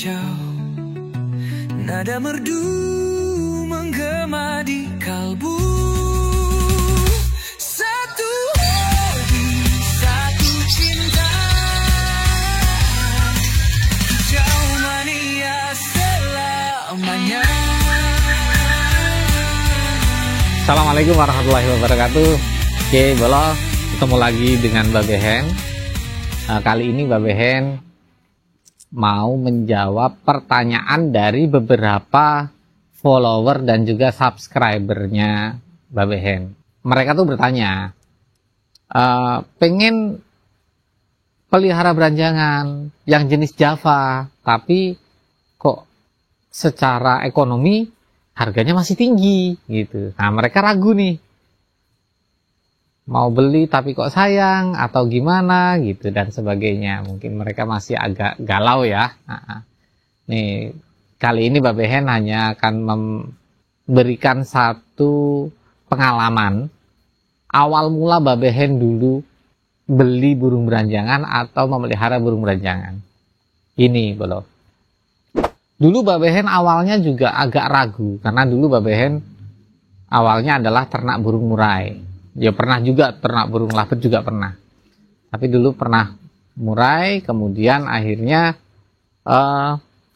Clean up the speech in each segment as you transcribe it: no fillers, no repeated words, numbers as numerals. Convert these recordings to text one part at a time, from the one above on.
kacau, nada merdu menggema di kalbu. Satu hati, satu cinta, jauh mania selamanya. Assalamualaikum warahmatullahi wabarakatuh. Oke, Bolo, ketemu lagi dengan Mbak Behen. Kali ini Mbak Behen mau menjawab pertanyaan dari beberapa follower dan juga subscribernya Mbak Behen. Mereka tuh bertanya, pengen pelihara beranjangan yang jenis Java, tapi kok secara ekonomi harganya masih tinggi gitu. Nah, mereka ragu nih, mau beli tapi kok sayang atau gimana gitu dan sebagainya. Mungkin mereka masih agak galau ya. Nih, kali ini Mbak Behen hanya akan memberikan satu pengalaman awal mula Mbak Behen dulu beli burung beranjangan atau memelihara burung beranjangan. Ini Bolo. Dulu Mbak Behen awalnya juga agak ragu, karena dulu Mbak Behen awalnya adalah ternak burung murai. Ya pernah juga ternak burung lovebird juga pernah. Tapi dulu pernah murai, kemudian akhirnya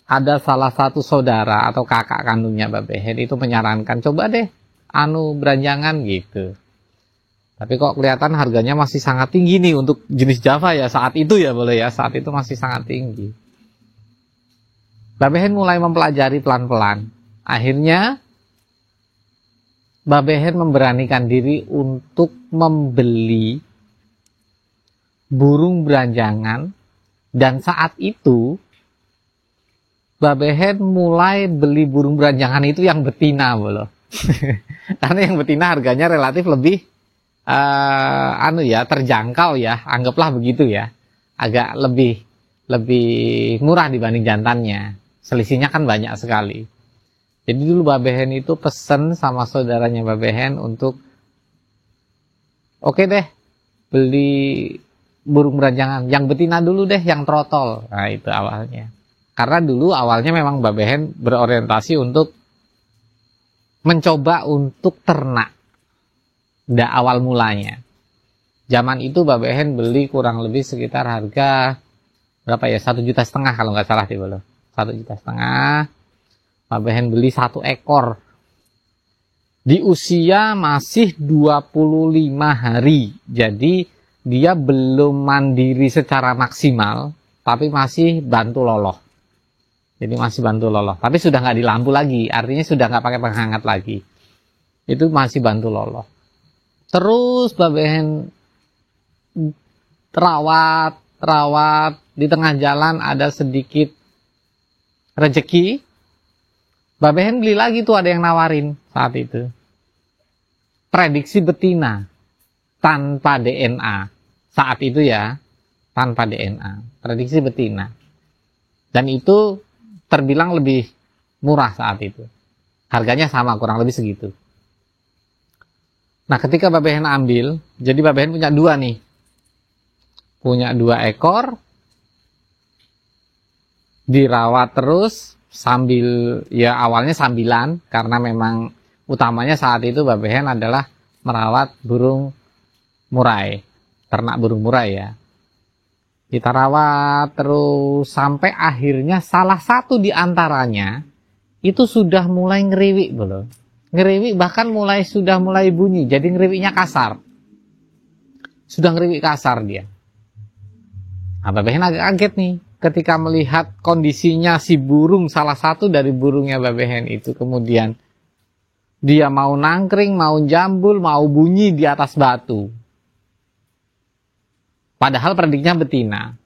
ada salah satu saudara atau kakak kandungnya Mbak Behen itu menyarankan, coba deh beranjangan gitu. Tapi kok kelihatan harganya masih sangat tinggi nih untuk jenis Java ya saat itu ya, boleh ya, saat itu masih sangat tinggi. Mbak Behen mulai mempelajari pelan-pelan. Akhirnya Mbak Behen memberanikan diri untuk membeli burung beranjangan, dan saat itu Mbak Behen mulai beli burung beranjangan itu yang betina, Bolo. Karena yang betina harganya relatif lebih terjangkau ya, anggaplah begitu ya. Agak lebih murah dibanding jantannya. Selisihnya kan banyak sekali. Jadi dulu Mbak Behen itu pesen sama saudaranya Mbak Behen untuk oke deh, beli burung beranjangan yang betina dulu deh, yang trotol. Nah itu awalnya. Karena dulu awalnya memang Mbak Behen berorientasi untuk mencoba untuk ternak. Awal mulanya. Zaman itu Mbak Behen beli kurang lebih sekitar harga berapa ya, 1,5 juta kalau nggak salah di Bolo. 1,5 juta. Mbak Behen beli 1 ekor di usia masih 25 hari. Jadi dia belum mandiri secara maksimal, tapi masih bantu loloh. Jadi masih bantu loloh, tapi sudah nggak di lampu lagi, artinya sudah nggak pakai penghangat lagi. Itu masih bantu loloh. Terus Mbak Behen rawat, di tengah jalan ada sedikit rezeki, Mbak Behen beli lagi tuh, ada yang nawarin saat itu. Prediksi betina tanpa DNA. Saat itu ya, tanpa DNA. Prediksi betina. Dan itu terbilang lebih murah saat itu. Harganya sama, kurang lebih segitu. Nah ketika Mbak Behen ambil, jadi Mbak Behen punya 2 nih. Punya 2 ekor. Dirawat terus sambil, ya awalnya sambilan, karena memang utamanya saat itu Mbak Behen adalah merawat burung murai, ternak burung murai ya. Kita rawat terus sampai akhirnya salah satu di antaranya itu sudah mulai ngeriwik belum? Ngeriwik bahkan sudah mulai bunyi, jadi ngeriwiknya kasar. Sudah ngeriwik kasar dia. Nah, Mbak Behen agak kaget nih ketika melihat kondisinya si burung, salah satu dari burungnya Mbak Behen itu, kemudian dia mau nangkring, mau jambul, mau bunyi di atas batu. Padahal prediksinya betina.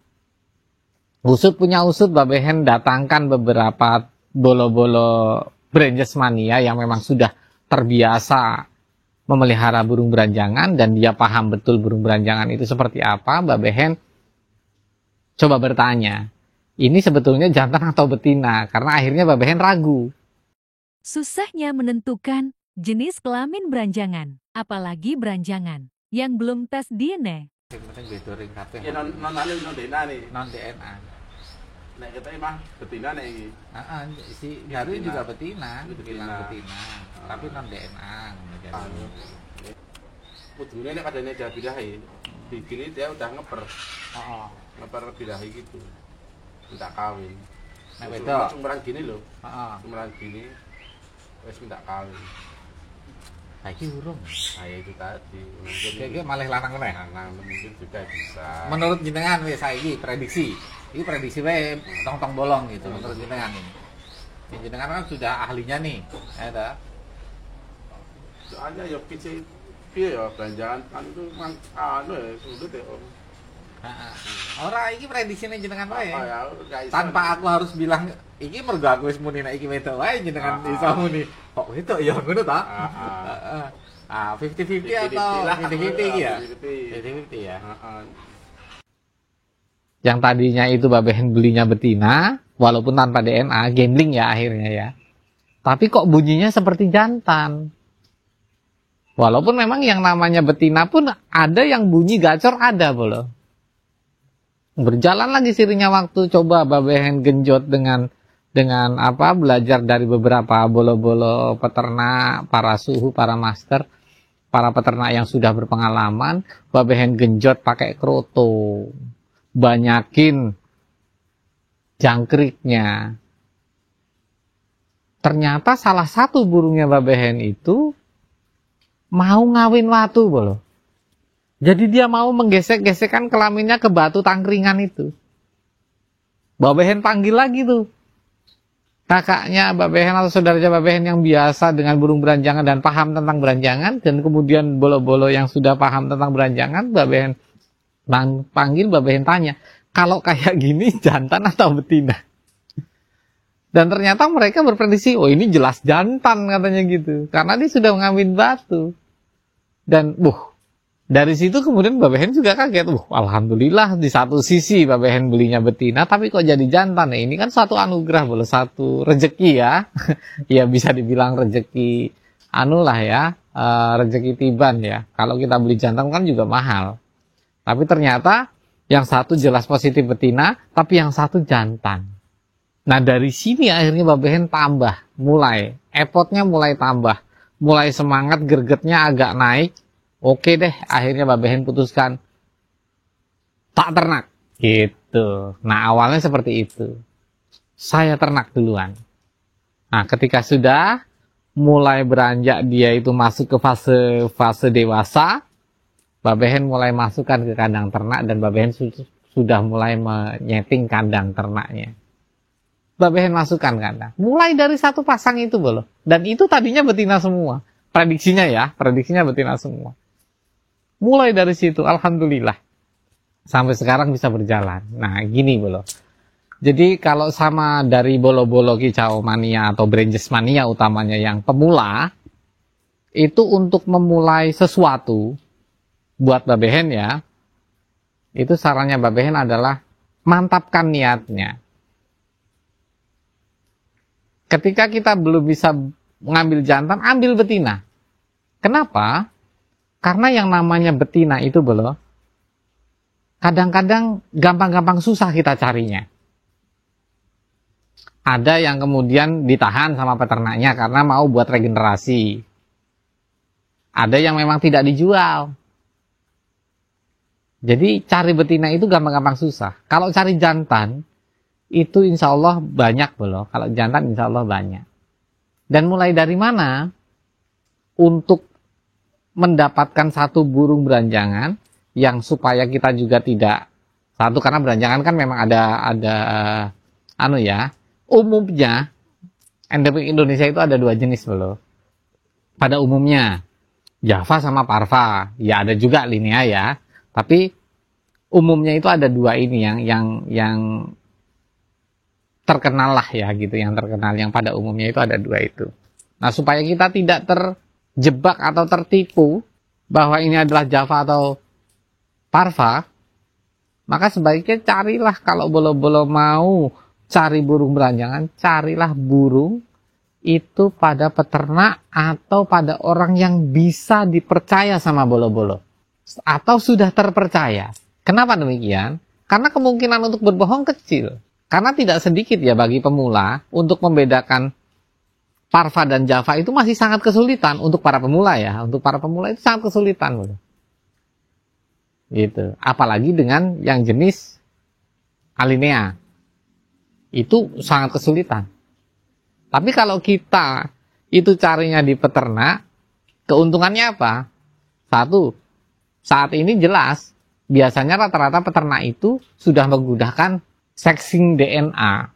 Usut punya usut, Mbak Behen datangkan beberapa bolo-bolo Branges Mania yang memang sudah terbiasa memelihara burung beranjangan dan dia paham betul burung beranjangan itu seperti apa. Mbak Behen coba bertanya, ini sebetulnya jantan atau betina? Karena akhirnya Mbak Behen ragu. Susahnya menentukan jenis kelamin beranjangan, apalagi beranjangan yang belum tes DNA. Non non DNA nih. Non DNA. Nek kita mah betina nek iki. Si Betina. Darwin juga betina, Betina. bilang betina, tapi non DNA. Jadi. Anu. Ujungnya nek kadane dia birahi. Di sini dia udah ngeper. Oh, Ngeper birahi gitu. Minta kawin. Nek wedok. Cuma gini loh. heeh. Cuma gini. Wes minta kawin. Saiki urung. Saya itu tadi. Mungkin Kayak malah lanang meneh. lanang mungkin juga bisa. Menurut jenengan wis saiki prediksi. Ini prediksi wae tong-tong bolong gitu menurut jenengan ini. Ya, jenengan kan sudah ahlinya nih. Ya ta? Soalnya ya piye ya belanjaan kan itu mang anu ya sulit ya Om. Heeh. Ora iki prediksine jenengan wae. Apa ya gak iso. Tanpa aku harus bilang iki mergo aku wis muni nek iki wedok wae jenengan iso muni. Kok wedok ya ngono ta? Heeh. 50-50 atau 50-50 iki ya? 50-50 ya. Heeh. Yang tadinya itu Babehen belinya betina, walaupun tanpa DNA, gambling ya akhirnya ya. Tapi kok bunyinya seperti jantan. Walaupun memang yang namanya betina pun ada yang bunyi gacor ada bolo. Berjalan lagi sirinya waktu, coba Babehen genjot dengan apa belajar dari beberapa bolo-bolo peternak, para suhu, para master, para peternak yang sudah berpengalaman. Babehen genjot pakai kroto, banyakin jangkriknya. Ternyata salah satu burungnya Babehen itu mau ngawin watu bolo. Jadi dia mau menggesek-gesekkan kelaminnya ke batu tangkringan itu. Babehen panggil lagi tuh kakaknya Babehen atau saudaranya Babehen yang biasa dengan burung beranjangan dan paham tentang beranjangan, dan kemudian bolo-bolo yang sudah paham tentang beranjangan. Babehen panggil, Babehen tanya, kalau kayak gini jantan atau betina? Dan ternyata mereka berprediksi, oh ini jelas jantan katanya gitu, karena dia sudah mengambil batu. Dan dari situ kemudian Babehen juga kaget. Alhamdulillah di satu sisi Babehen belinya betina, tapi kok jadi jantan ya? Ini kan satu anugerah, boleh satu rezeki ya. Ya bisa dibilang rezeki anulah ya, rezeki tiban ya. Kalau kita beli jantan kan juga mahal. Tapi ternyata yang satu jelas positif betina, tapi yang satu jantan. Nah dari sini akhirnya Babehen tambah, mulai effort-nya mulai tambah, mulai semangat, gregetnya agak naik. Oke deh, akhirnya Babehen putuskan tak ternak gitu. Nah awalnya seperti itu, saya ternak duluan. Nah ketika sudah mulai beranjak dia itu masuk ke fase dewasa, Babehen mulai masukkan ke kandang ternak, dan Babehen sudah mulai menyeting kandang ternaknya. Babehen masukkan kandang, mulai dari satu pasang itu bolo, dan itu tadinya betina semua. Prediksinya betina semua. Mulai dari situ, alhamdulillah, sampai sekarang bisa berjalan. Nah, gini bolo. Jadi kalau sama dari bolo-bolo kicau mania atau Branges mania utamanya yang pemula, itu untuk memulai sesuatu buat Babehen ya, itu sarannya Babehen adalah mantapkan niatnya. Ketika kita belum bisa mengambil jantan, ambil betina. Kenapa? Karena yang namanya betina itu bolo, kadang-kadang gampang-gampang susah kita carinya. Ada yang kemudian ditahan sama peternaknya karena mau buat regenerasi. Ada yang memang tidak dijual. Jadi cari betina itu gampang-gampang susah. Kalau cari jantan, itu insya Allah banyak bolo. Kalau jantan insya Allah banyak. Dan mulai dari mana? Untuk mendapatkan satu burung beranjangan yang supaya kita juga tidak satu, karena beranjangan kan memang ada umumnya endemik Indonesia itu ada dua jenis bolo. Pada umumnya Java sama Parva, ya ada juga Linea ya, tapi umumnya itu ada dua ini yang terkenal lah ya gitu, yang terkenal, yang pada umumnya itu ada dua itu. Nah supaya kita tidak terjebak atau tertipu bahwa ini adalah Java atau Parva, maka sebaiknya carilah, kalau bolo-bolo mau cari burung beranjangan, carilah burung itu pada peternak atau pada orang yang bisa dipercaya sama bolo-bolo atau sudah terpercaya. Kenapa demikian? Karena kemungkinan untuk berbohong kecil. Karena tidak sedikit ya bagi pemula untuk membedakan parva dan java itu masih sangat kesulitan untuk para pemula ya. Untuk para pemula itu sangat kesulitan. Gitu. Apalagi dengan yang jenis alinea. Itu sangat kesulitan. Tapi kalau kita itu carinya di peternak, keuntungannya apa? Satu, saat ini jelas, biasanya rata-rata peternak itu sudah menggunakan sexing DNA.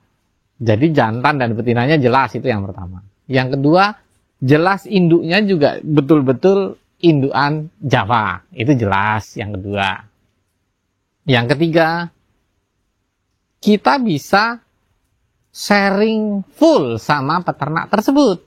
Jadi jantan dan betinanya jelas, itu yang pertama. Yang kedua, jelas induknya juga betul-betul indukan Java. Itu jelas yang kedua. Yang ketiga, kita bisa sharing full sama peternak tersebut.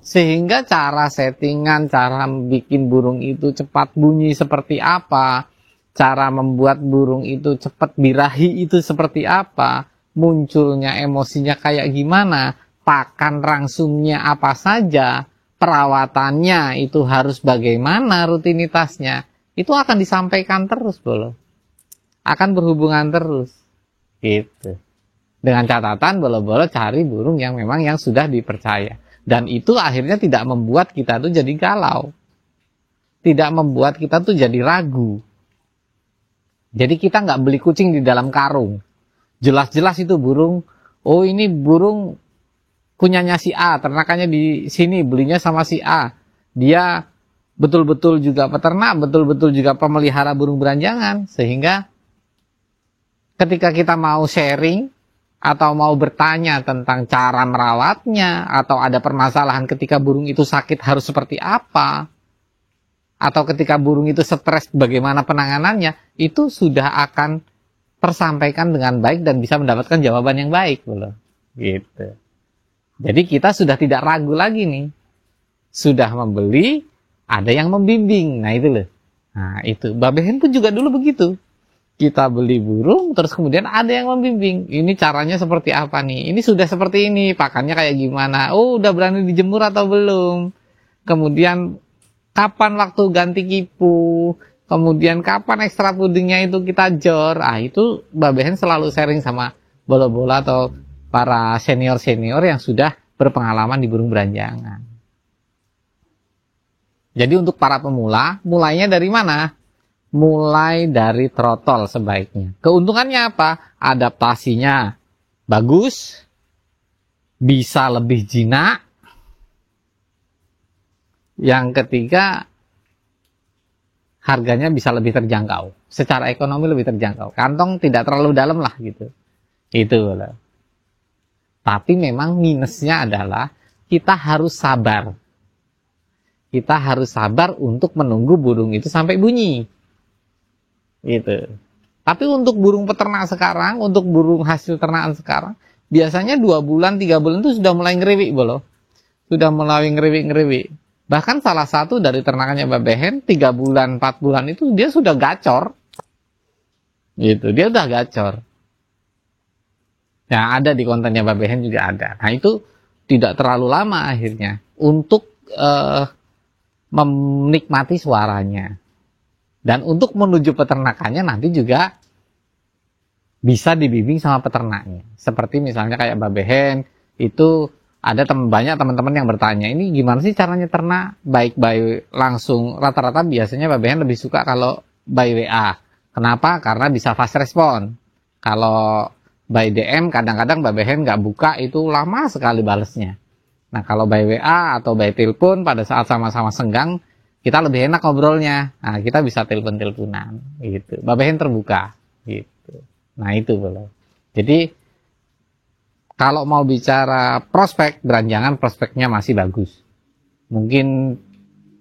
Sehingga cara settingan, cara bikin burung itu cepat bunyi seperti apa, cara membuat burung itu cepat birahi itu seperti apa, munculnya emosinya kayak gimana, pakan rangsumnya apa saja, perawatannya itu harus bagaimana rutinitasnya, itu akan disampaikan terus, bolo. Akan berhubungan terus. Gitu. Dengan catatan bolo-bolo cari burung yang memang yang sudah dipercaya. Dan itu akhirnya tidak membuat kita tuh jadi galau. Tidak membuat kita tuh jadi ragu. Jadi kita nggak beli kucing di dalam karung. Jelas-jelas itu burung, oh ini burung punyanya si A, ternakannya di sini, belinya sama si A. Dia betul-betul juga peternak, betul-betul juga pemelihara burung beranjangan. Sehingga ketika kita mau sharing, atau mau bertanya tentang cara merawatnya, atau ada permasalahan ketika burung itu sakit harus seperti apa, atau ketika burung itu stres bagaimana penanganannya, itu sudah akan tersampaikan dengan baik dan bisa mendapatkan jawaban yang baik, loh. Gitu. Jadi kita sudah tidak ragu lagi nih, sudah membeli, ada yang membimbing, nah itu loh. Nah itu, Babehen pun juga dulu begitu. Kita beli burung, terus kemudian ada yang membimbing. Ini caranya seperti apa nih? Ini sudah seperti ini, pakannya kayak gimana? Oh, udah berani dijemur atau belum? Kemudian, kapan waktu ganti kipu? Kemudian, kapan ekstra pudingnya itu kita jor? Ah, itu Babehen selalu sharing sama bola-bola atau para senior-senior yang sudah berpengalaman di burung beranjangan. Jadi untuk para pemula, mulainya dari mana? Mulai dari trotol sebaiknya. Keuntungannya apa? Adaptasinya bagus, bisa lebih jinak. Yang ketiga, harganya bisa lebih terjangkau. Secara ekonomi lebih terjangkau. Kantong tidak terlalu dalam lah gitu. Itu loh. Tapi memang minusnya adalah kita harus sabar. Kita harus sabar untuk menunggu burung itu sampai bunyi. Gitu. Tapi untuk burung peternak sekarang, untuk burung hasil ternakan sekarang, biasanya 2 bulan, 3 bulan itu sudah mulai ngeriwik, bolo. Sudah mulai ngeriwik. Bahkan salah satu dari ternakannya Babehen, 3 bulan, 4 bulan itu dia sudah gacor. Gitu, dia udah gacor. Yang ada di kontennya Babehen juga ada. Nah itu tidak terlalu lama akhirnya untuk menikmati suaranya. Dan untuk menuju peternakannya nanti juga bisa dibimbing sama peternaknya. Seperti misalnya kayak Babehen, itu ada banyak teman-teman yang bertanya, ini gimana sih caranya ternak? Baik by langsung, rata-rata biasanya Babehen lebih suka kalau by WA. Kenapa? Karena bisa fast respon. Kalau by DM kadang-kadang Babehen nggak buka, itu lama sekali balesnya. Nah kalau by WA atau by telepon pada saat sama-sama senggang, kita lebih enak ngobrolnya. Nah, kita bisa telepon-teleponan gitu. Babehen terbuka gitu. Nah, itu boleh. Jadi kalau mau bicara prospek beranjangan, prospeknya masih bagus. Mungkin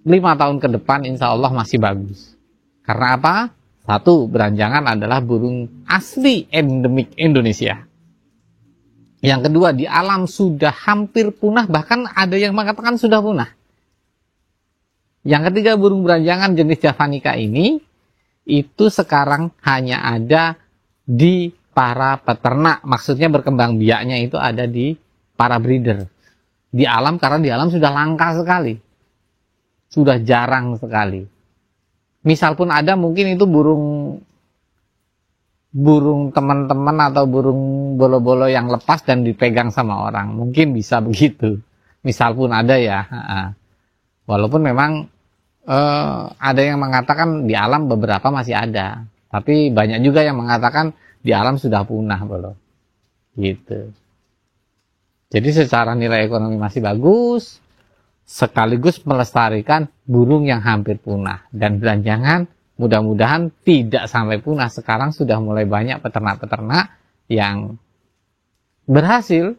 5 tahun ke depan insya Allah masih bagus. Karena apa? Satu, beranjangan adalah burung asli endemik Indonesia. Yang kedua, di alam sudah hampir punah, bahkan ada yang mengatakan sudah punah. Yang ketiga, burung beranjangan jenis javanica ini itu sekarang hanya ada di para peternak. Maksudnya berkembang biaknya itu ada di para breeder. Di alam, karena di alam sudah langka sekali. Sudah jarang sekali. Misal pun ada, mungkin itu burung burung teman-teman atau burung bolo-bolo yang lepas dan dipegang sama orang. Mungkin bisa begitu. Misal pun ada ya. Walaupun memang ada yang mengatakan di alam beberapa masih ada. Tapi banyak juga yang mengatakan di alam sudah punah bolo. Gitu. Jadi secara nilai ekonomi masih bagus. Sekaligus melestarikan burung yang hampir punah. Dan belanjangan mudah-mudahan tidak sampai punah. Sekarang sudah mulai banyak peternak-peternak yang berhasil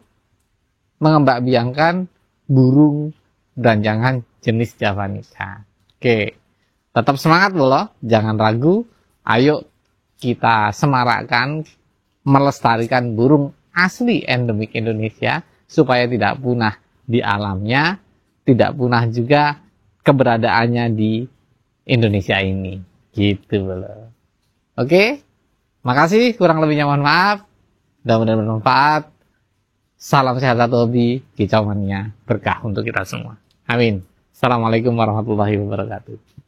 mengembangbiakkan burung beranjangan jenis javanica. Oke, tetap semangat loh, jangan ragu. Ayo kita semarakkan, melestarikan burung asli endemik Indonesia supaya tidak punah di alamnya, tidak punah juga keberadaannya di Indonesia ini. Gitu loh. Oke, makasih, kurang lebihnya mohon maaf. Mudah-mudahan bermanfaat. Salam sehat satu hobi, kicau mania, berkah untuk kita semua. Amin. Assalamualaikum warahmatullahi wabarakatuh.